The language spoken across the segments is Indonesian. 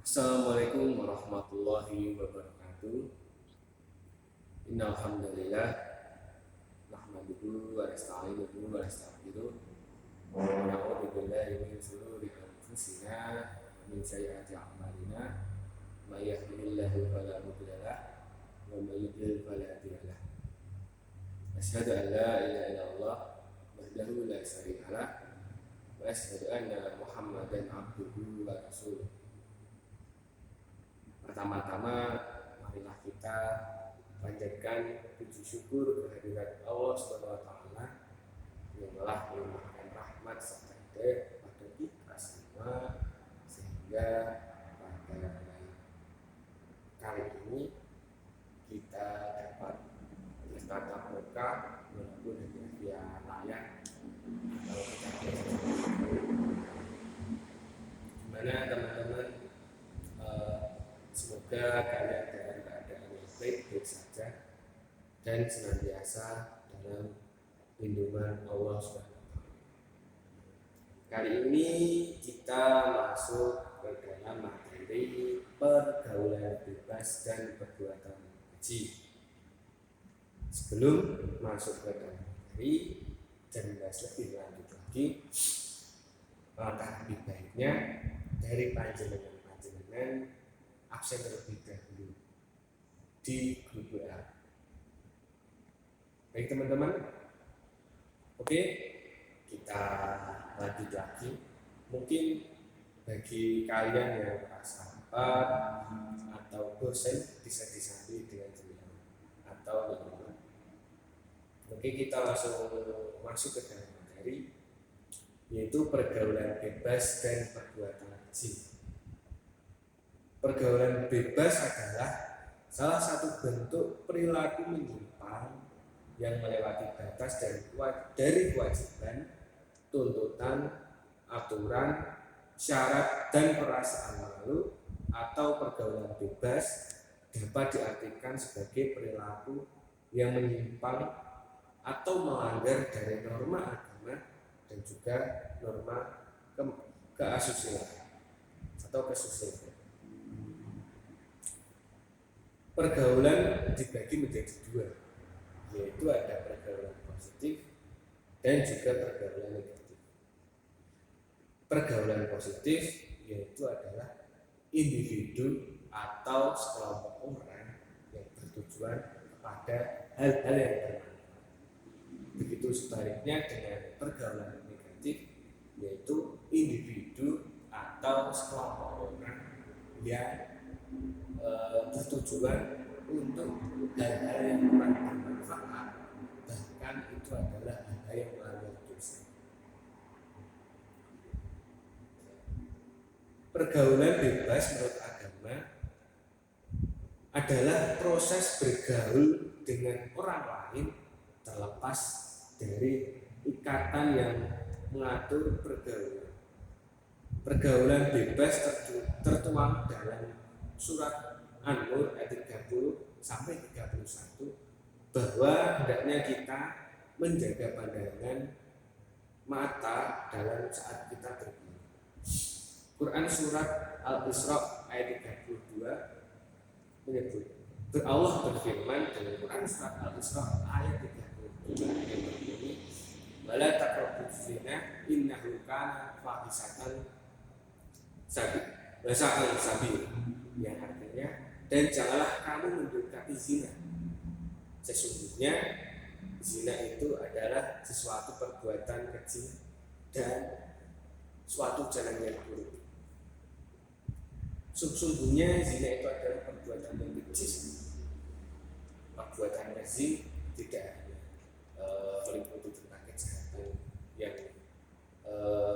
Assalamualaikum warahmatullahi wabarakatuh. Innal hamdalillah nahmaduhu wa nasta'inuhu wa nastaghfiruh wa na'udzu billahi min shururi anfusina wa min sayyiati a'malina. May yahdihillahu fala mudilla lahu wa may yudlil fala hadiya lahu. Asyhadu an la ilaha illallah wahdahu la syarika lah wa asyhadu anna Muhammadan abduhu wa rasuluh. Pertama-tama marilah kita panjatkan puji syukur kehadirat Allah Subhanahu wa taala yang telah melimpahkan rahmat serta hidayah pada kita semua, sehingga pada kali ini kita dapat bertatap muka walaupun hanya via layar atau kita gimana teman-teman. Semoga kalian dalam keadaan yang baik-baik saja dan senantiasa dalam lindungan Allah SWT. Kali ini kita masuk ke dalam materi pergaulan bebas dan perbuatan keji. Sebelum masuk ke dalam materi dan bahas lebih lanjut lagi, maka lebih baiknya dari panjenengan absen terlebih dahulu di grup WA. Baik teman-teman, oke, kita lanjut lagi. Mungkin bagi kalian yang merasa lapar atau bosan bisa disambi dengan cemilan atau minuman. Oke, kita langsung masuk ke dalam materi, yaitu pergaulan bebas dan perbuatan keji. Pergaulan bebas adalah salah satu bentuk perilaku menyimpang yang melewati batas dari kewajiban, tuntutan, aturan, syarat, dan perasaan malu. Atau pergaulan bebas dapat diartikan sebagai perilaku yang menyimpang atau melanggar dari norma agama dan juga norma keasusilaan atau kesusilaan. Pergaulan dibagi menjadi dua, yaitu ada pergaulan positif dan juga pergaulan negatif. Pergaulan positif yaitu adalah individu atau sekelompok orang yang bertujuan kepada hal-hal yang bermanfaat. Begitu sebaliknya dengan pergaulan negatif, yaitu individu atau sekelompok orang yang bertujuan untuk hal-hal yang kurang bermanfaat, bahkan itu adalah hal-hal yang melanggar dosa. Pergaulan bebas menurut agama adalah proses bergaul dengan orang lain terlepas dari ikatan yang mengatur pergaulan. Pergaulan bebas tertuang dalam surat An-Nur ayat 30 sampai 31 bahwa hendaknya kita menjaga pandangan mata dalam saat kita bergaul. Quran surat Al-Isra ayat 32 menyebut, Allah berfirman dalam Quran surat Al-Isra ayat 32 yang berbunyi, "Wala taqrabuz zina innahu kana fahisatan sabil," yang artinya, dan janganlah kamu mendekati zina. Sesungguhnya zina itu adalah sesuatu perbuatan keji dan suatu jalan yang buruk. Sesungguhnya zina itu adalah perbuatan yang keji. Perbuatan keji tidak hanya meliputi tentang kejahatan yang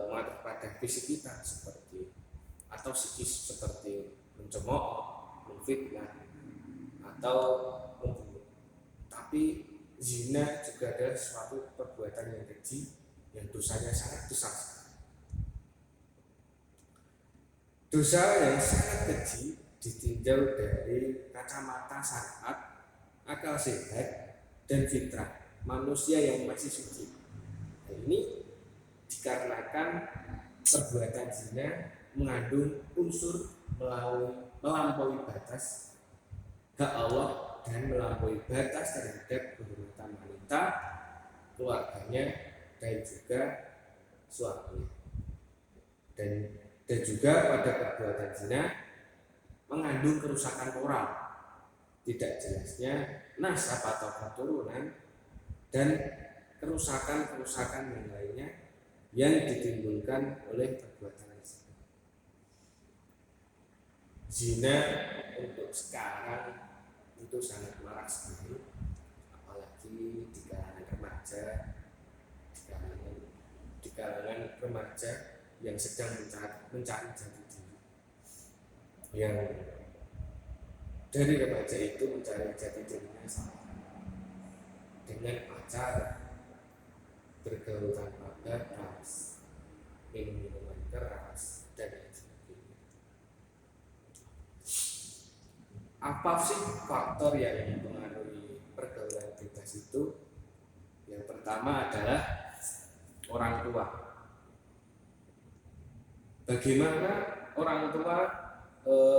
mengatur pada fisik kita seperti atau psikis seperti mencemooh, memfitnah, atau membunuh. Tapi zina juga adalah suatu perbuatan yang keji yang dosanya sangat besar. Dosa yang sangat keji ditinjau dari kacamata syariat, akal sehat, dan fitrah manusia yang masih suci. Ini dikarenakan perbuatan zina mengandung unsur melampaui batas hak Allah dan melampaui batas terhadap kehormatan wanita, keluarganya, dan juga suaminya. Dan juga pada perbuatan zina mengandung kerusakan moral, tidak jelasnya nasab atau keturunan, dan kerusakan-kerusakan yang lainnya yang ditimbulkan oleh perbuatan zina. Zina untuk sekarang itu sangat marak sekali, apalagi di kalangan remaja, di kalangan remaja yang sedang mencari jati diri, yang dari remaja itu mencari jati dirinya dengan pacar, bergaul tanpa batas, minum minuman keras, dan lain sebagainya. Apa sih faktor yang mempengaruhi pergaulan bebas itu? Yang pertama adalah orang tua. Bagaimana orang tua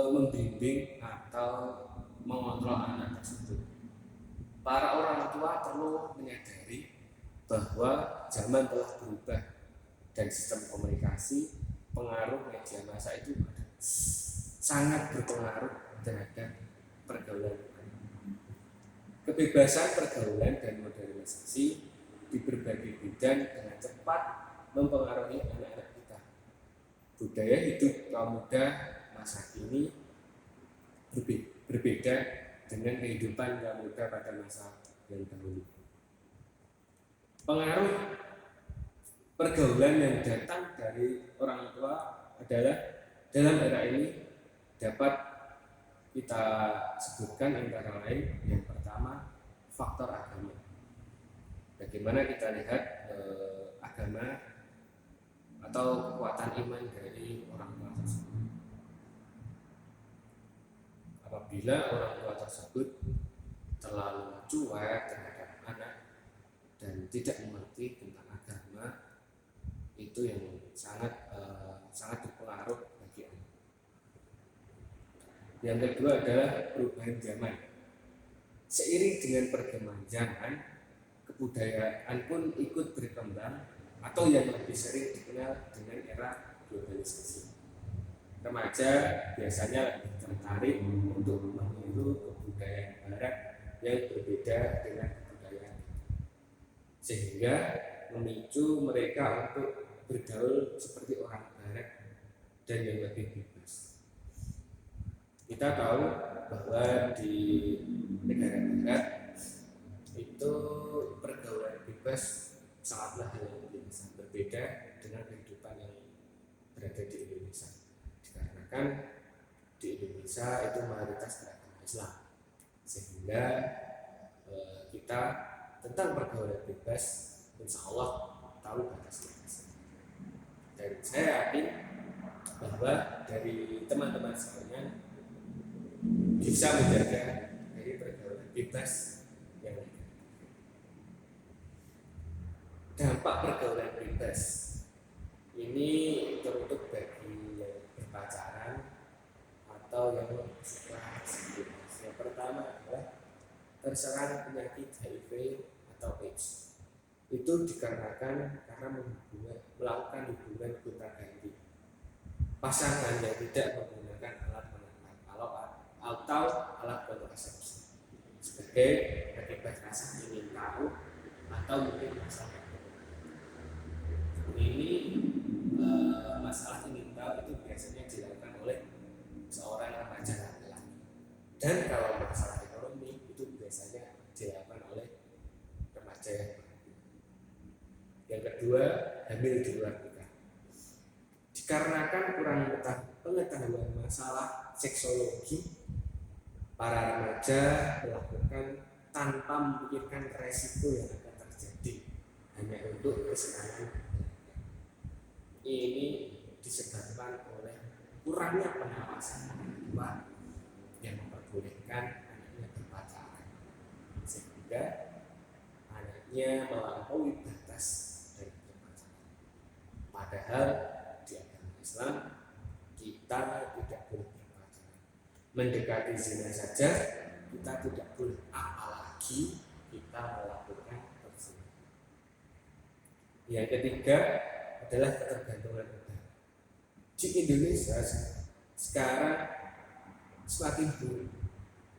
membimbing atau mengontrol anak tersebut? Para orang tua perlu menyadari bahwa zaman telah berubah dan sistem komunikasi, pengaruh media massa itu sangat berpengaruh terhadap pergaulan. Kebebasan pergaulan dan modernisasi di berbagai bidang dengan cepat mempengaruhi anak-anak kita. Budaya hidup kaum muda masa kini berbeda dengan kehidupan kaum muda pada masa yang dahulu. Pengaruh pergaulan yang datang dari orang tua adalah dalam era ini dapat kita sebutkan antara lain. Yang pertama, faktor agama. Bagaimana kita lihat agama atau kekuatan iman dari orang tua tersebut. Apabila orang tua tersebut terlalu cuek terhadap anak dan tidak mengerti tentang agama, itu yang sangat berpengaruh bagi anak. Yang kedua adalah perubahan zaman. Seiring dengan perkembangan zaman, kebudayaan pun ikut berkembang atau yang lebih sering dikenal dengan era globalisasi. Remaja biasanya lebih tertarik untuk meniru kebudayaan barat yang berbeda dengan kebudayaan, sehingga memicu mereka untuk bergaul seperti orang barat dan yang lebih bebas. Kita tahu bahwa di negara barat itu pergaulan bebas sangatlah hal yang biasa, berbeda dengan kehidupan yang berada di Indonesia. Dikarenakan di Indonesia itu mayoritas beragama Islam, sehingga kita tentang pergaulan bebas insya Allah tahu batas-batas. Dan saya yakin bahwa dari teman-teman sekalian bisa menjaga dari pergaulan bebas yang ada. Dampak pergaulan bebas ini teruntuk bagi yang berpacaran atau yang suka seks. Yang pertama adalah terserang penyakit HIV atau AIDS. Itu dikarenakan karena melakukan hubungan gonta-ganti. Pasangan yang tidak menggunakan alat penangkal atau alat kontrasepsi sebagai akibat rasa ingin tahu atau mungkin masalah. Ini masalah ingin tahu itu biasanya dilakukan oleh seorang remaja laki-laki. Dan kalau masalah ekonomi itu biasanya dilakukan oleh remaja yang berhenti. Yang kedua, hamil di luar nikah. Dikarenakan kurang pengetahuan masalah seksologi, para remaja melakukan tanpa memikirkan resiko yang akan terjadi hanya untuk kesenangan. Ini disebabkan oleh kurangnya pengawasan orang tua yang memperbolehkan anaknya berpacaran, sehingga anaknya melampaui batas dari berpacaran. Padahal di agama Islam kita tidak boleh mendekati zina saja kita tidak boleh, apalagi kita melakukan berzina. Yang ketiga adalah ketergantungan obat. Di Indonesia sekarang semakin buruk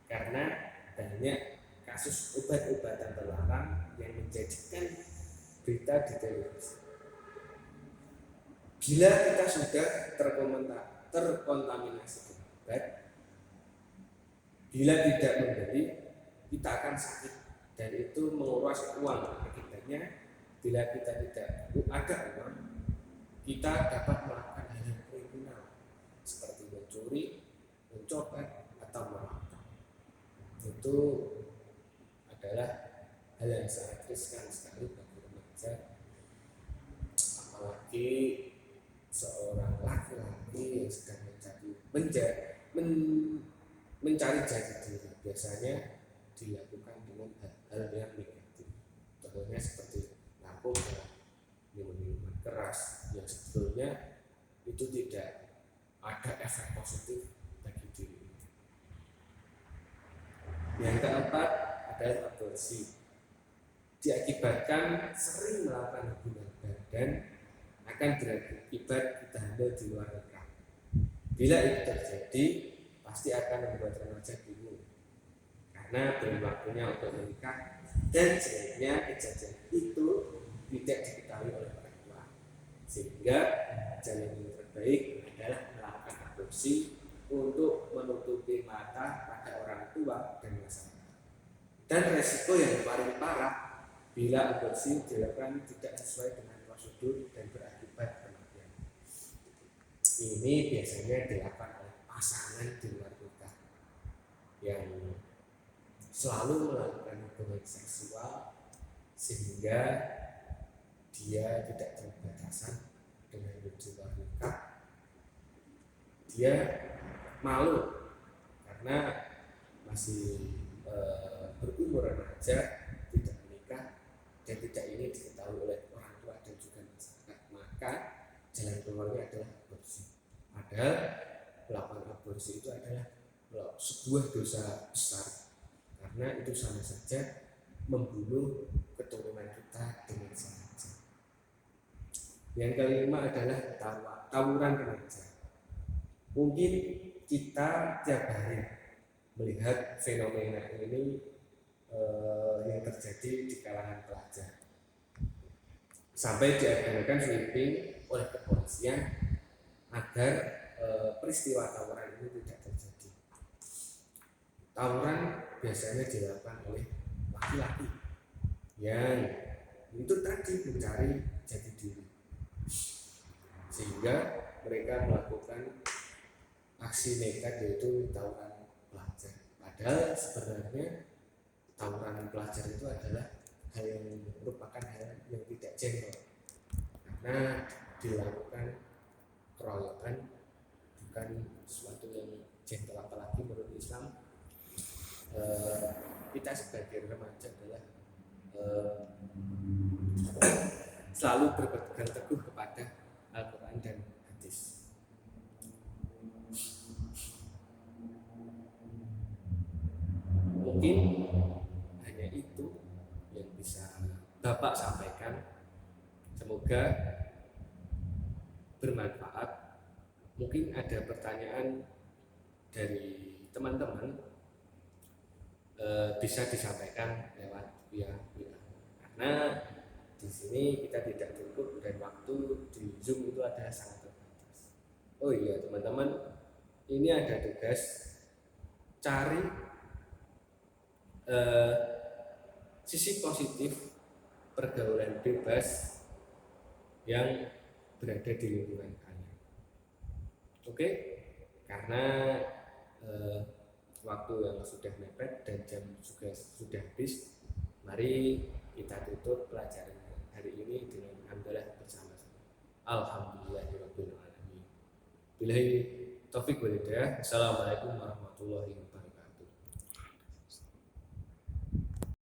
karena banyak kasus obat-obatan terlarang yang menjadikan berita di televisi. Bila kita sudah terkontaminasi obat, bila tidak membeli, kita akan sakit dan itu menguras uang. Akibatnya, bila kita tidak ada uang, kita dapat melakukan hal-hal kriminal seperti mencuri, mencopet, atau merampok. Itu adalah hal yang sangat riskan sekali bagi remaja, apalagi seorang laki-laki yang sedang mencari jati diri. Biasanya dilakukan dengan hal-hal yang negatif, contohnya seperti narkoba, minum-minuman keras yang sebetulnya itu tidak ada efek positif bagi diri. Yang keempat adalah aborsi. Diakibatkan sering melakukan hubungan badan akan berakibat kita hamil di luar nikah. Bila itu terjadi, pasti akan membuat remaja bingung karena belum waktunya untuk menikah dan sebenarnya kejadian itu tidak diketahui oleh orang tua, sehingga jalan yang terbaik adalah melakukan aborsi untuk menutupi mata pada orang tua dan masyarakat. Dan resiko yang paling parah bila aborsi dilakukan tidak sesuai dengan prosedur dan berakibat kematian. Ini biasanya dilakukan oleh pasangan di luar nikah yang selalu melakukan hubungan seksual sehingga dia tidak terbatasan dengan di luar nikah. Dia malu karena masih berumur remaja, tidak menikah dan tidak ini diketahui oleh orang tua dan juga masyarakat, maka jalan keluarnya adalah aborsi. Padahal melakukan aborsi itu adalah sebuah dosa besar karena itu sama saja membunuh keturunan kita dengan sengaja. Yang kelima adalah tawuran remaja. Mungkin kita tiap hari melihat fenomena ini yang terjadi di kalangan pelajar, sampai diadakan sweeping oleh kepolisian agar peristiwa tawuran ini tidak terjadi. Tawuran biasanya dilakukan oleh laki-laki yang itu tadi mencari jati diri, sehingga mereka melakukan aksi nekat yaitu tawuran pelajar. Padahal sebenarnya tawuran pelajar itu adalah hal yang merupakan hal yang tidak jengkel karena dilakukan keroyokan, bukan sesuatu yang jengkel. Apalagi menurut Islam, kita sebagai remaja adalah selalu berpegang teguh kepada Al-Quran dan hadis. Mungkin hanya itu yang bisa Bapak sampaikan. Semoga bermanfaat. Mungkin ada pertanyaan dari teman-teman, bisa disampaikan lewat via WA. Karena di sini kita tidak cukup dan waktu di Zoom itu adalah sangat terbatas. Oh iya teman-teman, ini ada tugas cari sisi positif pergaulan bebas yang berada di lingkungan kalian. Oke? Karena waktu yang sudah mepet dan jam juga sudah habis, mari kita tutup pelajaran hari ini dengan hamdalah bersama-sama. Alhamdulillahirabbil alamin. Billahi taufik wal hidayah. Assalamualaikum warahmatullahi wabarakatuh.